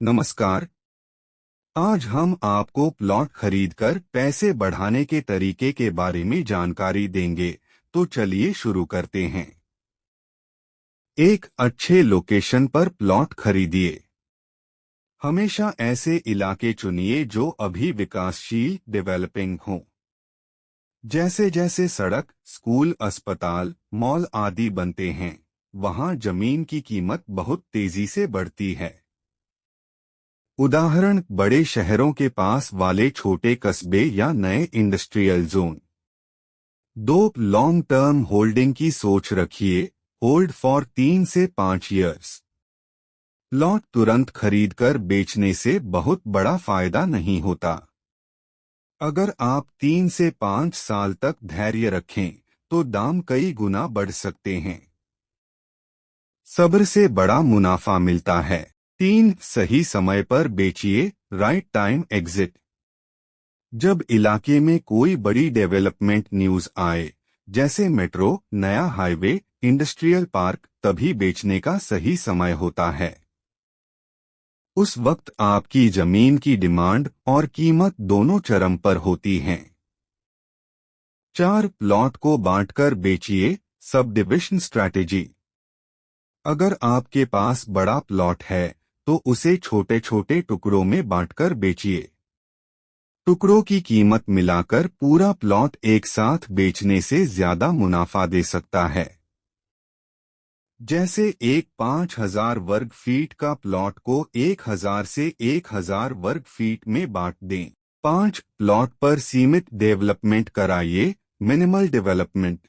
नमस्कार। आज हम आपको प्लॉट खरीदकर पैसे बढ़ाने के तरीके के बारे में जानकारी देंगे। तो चलिए शुरू करते हैं। एक अच्छे लोकेशन पर प्लॉट खरीदिए। हमेशा ऐसे इलाके चुनिए जो अभी विकासशील डेवलपिंग हों। जैसे जैसे सड़क, स्कूल, अस्पताल, मॉल आदि बनते हैं, वहां जमीन की कीमत बहुत तेजी से बढ़ती है। उदाहरण, बड़े शहरों के पास वाले छोटे कस्बे या नए इंडस्ट्रियल जोन। दो, लॉन्ग टर्म होल्डिंग की सोच रखिए। होल्ड फॉर 3 से 5 ईयर्स। प्लॉट तुरंत खरीदकर बेचने से बहुत बड़ा फायदा नहीं होता। अगर आप 3 से 5 साल तक धैर्य रखें तो दाम कई गुना बढ़ सकते हैं। सब्र से बड़ा मुनाफा मिलता है। 3, सही समय पर बेचिए। Right time exit. जब इलाके में कोई बड़ी डेवलपमेंट न्यूज़ आए, जैसे मेट्रो, नया हाईवे, इंडस्ट्रियल पार्क, तभी बेचने का सही समय होता है। उस वक्त आपकी जमीन की डिमांड और कीमत दोनों चरम पर होती हैं। 4, प्लॉट को बांटकर बेचिए। Sub division strategy. अगर आपके पास बड़ा प्लॉट है तो उसे छोटे छोटे टुकड़ों में बांटकर बेचिए। टुकड़ों की कीमत मिलाकर पूरा प्लॉट एक साथ बेचने से ज्यादा मुनाफा दे सकता है। जैसे एक 5,000 वर्ग फीट का प्लॉट को 1,000 से 1,000 वर्ग फीट में बांट दें। 5, प्लॉट पर सीमित डेवलपमेंट कराइए। Minimal development.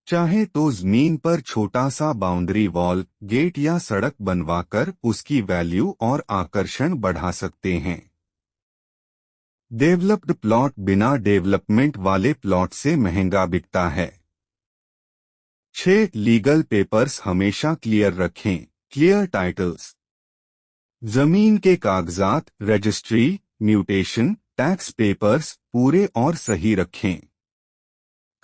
चाहे तो जमीन पर छोटा सा बाउंड्री वॉल, गेट या सड़क बनवाकर उसकी वैल्यू और आकर्षण बढ़ा सकते हैं। डेवलप्ड प्लॉट बिना डेवलपमेंट वाले प्लॉट से महंगा बिकता है। 6, लीगल पेपर्स हमेशा क्लियर रखें। Clear titles. जमीन के कागजात, रजिस्ट्री, म्यूटेशन, टैक्स पेपर्स पूरे और सही रखें।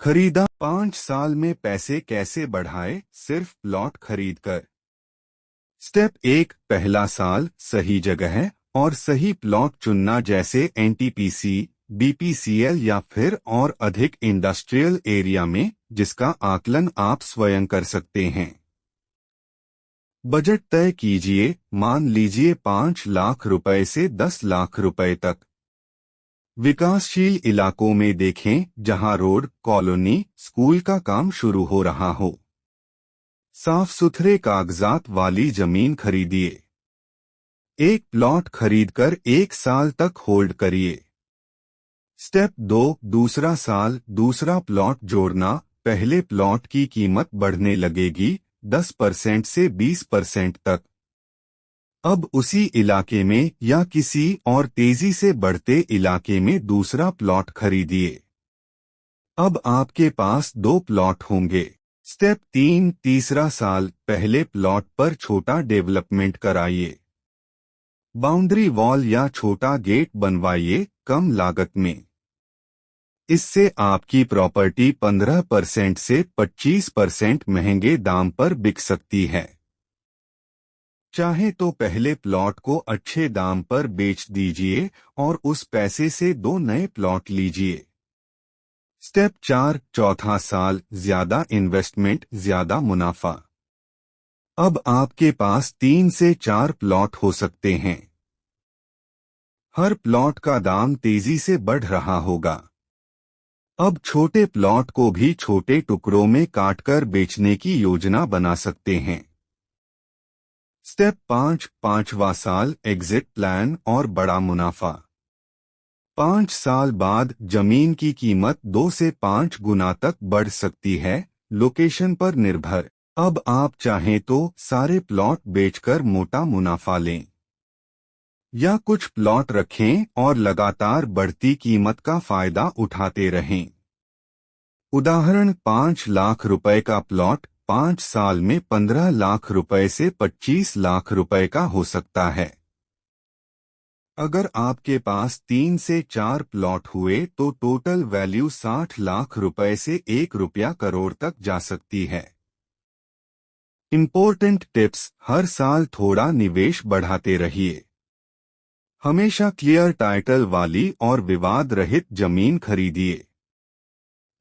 खरीदा। 5 साल में पैसे कैसे बढ़ाए? सिर्फ प्लॉट खरीदकर। स्टेप 1, पहला साल सही जगह और सही प्लॉट चुनना, जैसे एनटीपीसी, बीपीसीएल या फिर और अधिक इंडस्ट्रियल एरिया में, जिसका आकलन आप स्वयं कर सकते हैं। बजट तय कीजिए। मान लीजिए 5 लाख रुपए से 10 लाख रुपए तक। विकासशील इलाकों में देखें जहां रोड, कॉलोनी, स्कूल का काम शुरू हो रहा हो। साफ सुथरे कागजात वाली जमीन खरीदिए। एक प्लॉट खरीदकर 1 साल तक होल्ड करिए। स्टेप 2, दूसरा साल दूसरा प्लॉट जोड़ना। पहले प्लॉट की कीमत बढ़ने लगेगी 10% से 20% तक। अब उसी इलाके में या किसी और तेजी से बढ़ते इलाके में दूसरा प्लॉट खरीदिए। अब आपके पास 2 प्लॉट होंगे। स्टेप 3, तीसरा साल पहले प्लॉट पर छोटा डेवलपमेंट कराइए। बाउंड्री वॉल या छोटा गेट बनवाइए कम लागत में। इससे आपकी प्रॉपर्टी 15% से 25% महंगे दाम पर बिक सकती है। चाहे तो पहले प्लॉट को अच्छे दाम पर बेच दीजिए और उस पैसे से 2 नए प्लॉट लीजिए। स्टेप 4, चौथा साल ज्यादा इन्वेस्टमेंट, ज्यादा मुनाफा। अब आपके पास 3 से 4 प्लॉट हो सकते हैं। हर प्लॉट का दाम तेजी से बढ़ रहा होगा। अब छोटे प्लॉट को भी छोटे टुकड़ों में काटकर बेचने की योजना बना सकते हैं। स्टेप 5, पांचवा साल एग्जिट प्लान और बड़ा मुनाफा। 5 साल बाद जमीन की कीमत 2 से 5 गुना तक बढ़ सकती है, लोकेशन पर निर्भर। अब आप चाहें तो सारे प्लॉट बेचकर मोटा मुनाफा लें, या कुछ प्लॉट रखें और लगातार बढ़ती कीमत का फायदा उठाते रहें। उदाहरण, 5 लाख रुपए का प्लॉट 5 साल में 15 लाख रुपए से 25 लाख रुपए का हो सकता है। अगर आपके पास 3 से 4 प्लॉट हुए तो टोटल वैल्यू 60 लाख रुपए से 1 रुपया करोड़ तक जा सकती है। इम्पोर्टेंट टिप्स, हर साल थोड़ा निवेश बढ़ाते रहिए। हमेशा क्लियर टाइटल वाली और विवाद रहित जमीन खरीदिए।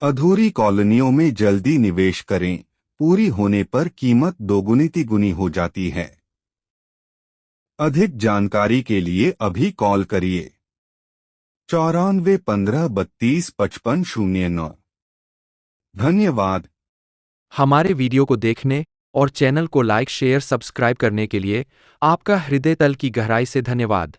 अधूरी कॉलोनियों में जल्दी निवेश करें, पूरी होने पर कीमत दोगुनी तिगुनी हो जाती है। अधिक जानकारी के लिए अभी कॉल करिए 94 15 32 55 09। धन्यवाद। हमारे वीडियो को देखने और चैनल को लाइक शेयर सब्सक्राइब करने के लिए आपका हृदय तल की गहराई से धन्यवाद।